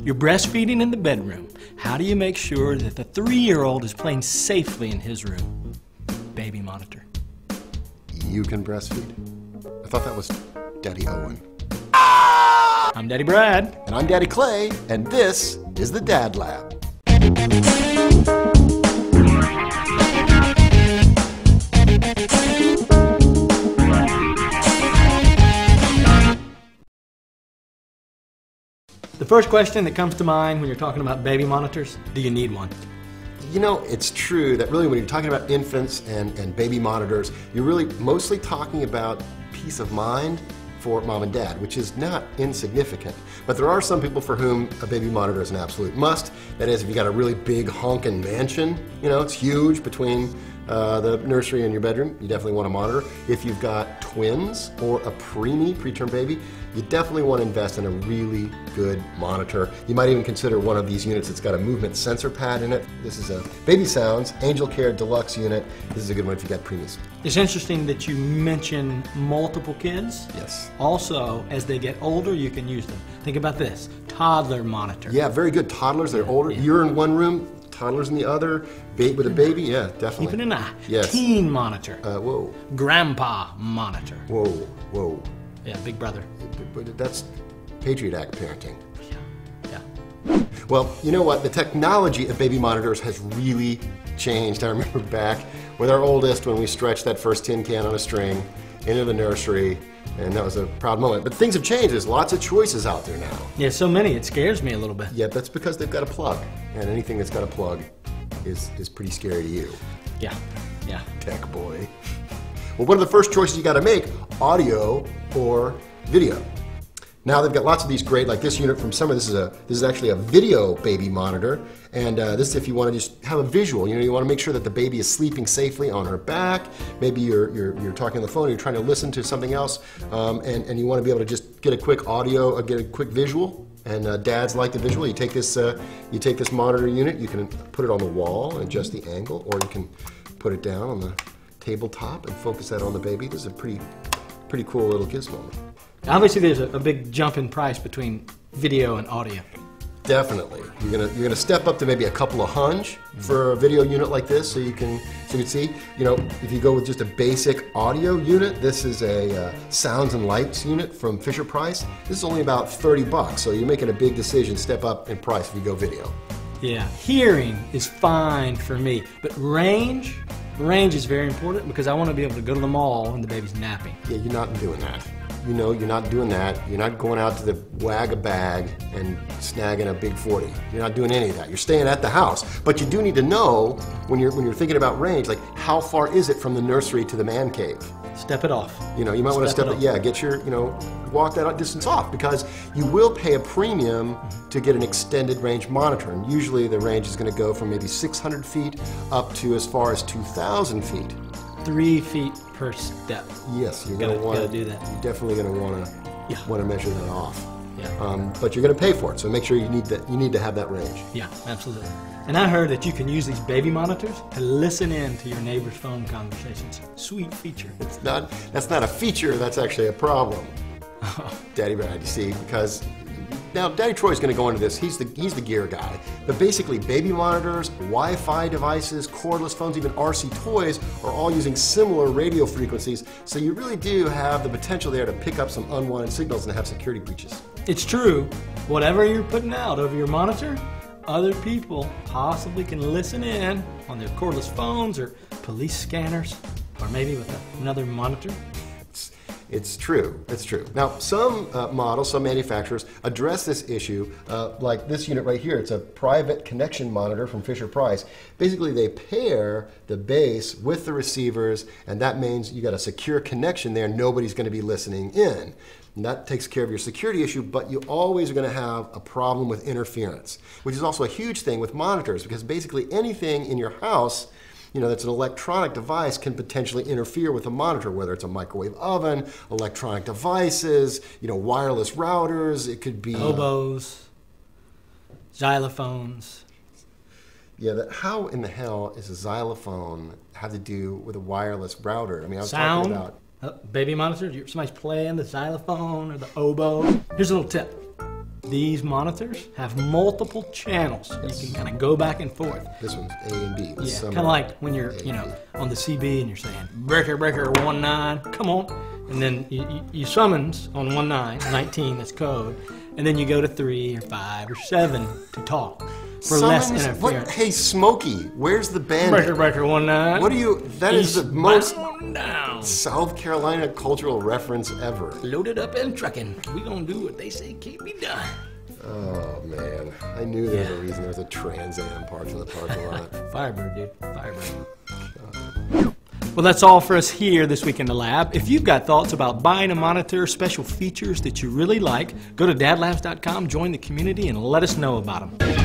You're breastfeeding in the bedroom. How do you make sure that the 3-year-old is playing safely in his room? Baby monitor. You can breastfeed. I thought that was Daddy Owen. I'm Daddy Brad. And I'm Daddy Clay, and this is the Dad Lab. The first question that comes to mind when you're talking about baby monitors, do you need one? You know, it's true that really when you're talking about infants and baby monitors, you're really mostly talking about peace of mind for mom and dad, which is not insignificant. But there are some people for whom a baby monitor is an absolute must. That is, if you got a really big honking mansion, you know, it's huge between the nursery and your bedroom, you definitely want a monitor. If you've got twins or a preterm baby, you definitely want to invest in a really good monitor. You might even consider one of these units that's got a movement sensor pad in it. This is a Baby Sounds Angel Care Deluxe unit. This is a good one if you got preemies. It's interesting that you mention multiple kids. Yes. Also, as they get older, you can use them. Think about this, toddler monitor. Yeah, very good. Toddlers that are older, you're in one room, toddlers in the other, with a baby, yeah, definitely. Keeping an eye. Yes. Teen monitor. Whoa. Grandpa monitor. Whoa, whoa. Yeah, big brother. But that's Patriot Act parenting. Yeah. Well, you know what? The technology of baby monitors has really changed. I remember back with our oldest when we stretched that first tin can on a string into the nursery, and that was a proud moment. But things have changed. There's lots of choices out there now. Yeah, so many. It scares me a little bit. Yeah, that's because they've got a plug, and anything that's got a plug is pretty scary to you. Yeah. Tech boy. Well, one of the first choices you got to make, audio or video. Now they've got lots of these great, like this unit from Summer. This is actually a video baby monitor, and this is if you want to just have a visual. You know, you want to make sure that the baby is sleeping safely on her back. Maybe you're talking on the phone, you're trying to listen to something else, and you want to be able to just get a quick audio, get a quick visual. And dads like the visual. You take this monitor unit, you can put it on the wall and adjust the angle, or you can put it down on the tabletop and focus that on the baby. This is a pretty cool little gizmo. Obviously, there's a big jump in price between video and audio. Definitely, you're gonna step up to maybe a couple of $100 for a video unit like this, so you can see. You know, if you go with just a basic audio unit, this is a Sounds and Lights unit from Fisher-Price. This is only about $30, so you're making a big decision. Step up in price if you go video. Yeah, hearing is fine for me, but range is very important because I want to be able to go to the mall when the baby's napping. Yeah, you're not doing that. You know, you're not doing that. You're not going out to the wag a bag and snagging a big 40. You're not doing any of that. You're staying at the house. But you do need to know when you're thinking about range, like how far is it from the nursery to the man cave? Step it off. You know, you might want to step it, yeah, get your, walk that distance off, because you will pay a premium to get an extended range monitor. And usually the range is going to go from maybe 600 feet up to as far as 2,000 feet. 3 feet per step. Yes, you're going to want to do that. You're definitely going to want to measure that off. Yeah. But you're going to pay for it, so make sure you need to have that range. Yeah, absolutely. And I heard that you can use these baby monitors to listen in to your neighbor's phone conversations. Sweet feature. That's not a feature. That's actually a problem. Daddy Brad, you see, because now Daddy Troy's going to go into this. He's the gear guy. But basically, baby monitors, Wi-Fi devices, cordless phones, even RC toys are all using similar radio frequencies. So you really do have the potential there to pick up some unwanted signals and have security breaches. It's true. Whatever you're putting out over your monitor, other people possibly can listen in on their cordless phones or police scanners, or maybe with another monitor. It's true. It's true. Now, some models, some manufacturers address this issue, like this unit right here. It's a private connection monitor from Fisher-Price. Basically, they pair the base with the receivers, and that means you got a secure connection there. Nobody's going to be listening in. And that takes care of your security issue, but you always are going to have a problem with interference, which is also a huge thing with monitors, because basically anything in your house that's an electronic device can potentially interfere with a monitor, whether it's a microwave oven, electronic devices, wireless routers. It could be oboes, xylophones. Yeah, how in the hell is a xylophone have to do with a wireless router? I mean, I was Sound? talking about baby monitor. Somebody's playing the xylophone or the oboe. Here's a little tip. these monitors have multiple channels. Yes. You can kind of go back and forth. This one's A and B. Yeah, kind of like when you're, on the CB and you're saying, breaker, 19, come on. And then you summons on 19, that's code. And then you go to 3 or 5 or 7 to talk for less interference. Hey, Smokey, where's the band? Breaker, 19. What are you, that is the most down. South Carolina cultural reference ever. Loaded up and trucking. We gonna do what they say can't be done. Oh, man. I knew there was a reason there was a Trans Am parked in the parking lot. Firebird, dude. Firebird. Well, that's all for us here this week in the lab. If you've got thoughts about buying a monitor, special features that you really like, go to dadlabs.com, join the community, and let us know about them.